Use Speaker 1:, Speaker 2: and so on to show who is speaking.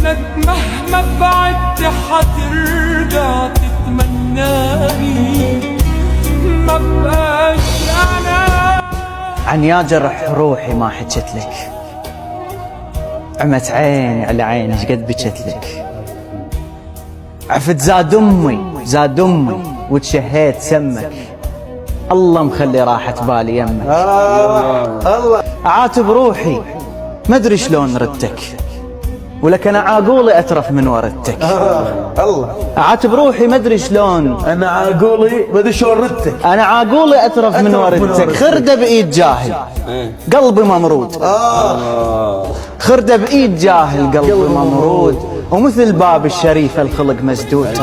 Speaker 1: انك مهما بعدت حترجع تتمناني، ما بقاش انا.
Speaker 2: عن يا جرح روحي ما حكيت لك، عمت عيني على عيني شقد بكت لك. عفت زاد امي وتشهيت سمك، الله مخلي راحة بالي يمك.
Speaker 3: الله
Speaker 2: اعاتب روحي ما ادري شلون ردتك، ولك انا عاقولي اترف من وردتك.
Speaker 3: الله
Speaker 2: اعاتب روحي ما ادري شلون،
Speaker 3: انا عاقولي ما ادري شلون ردتك.
Speaker 2: انا عاقولي اترف من وردتك. خرده بايد جاهل قلبي ممرود، خرده بايد جاهل قلبي ممرود، ومثل باب الشريف الخلق مسدود.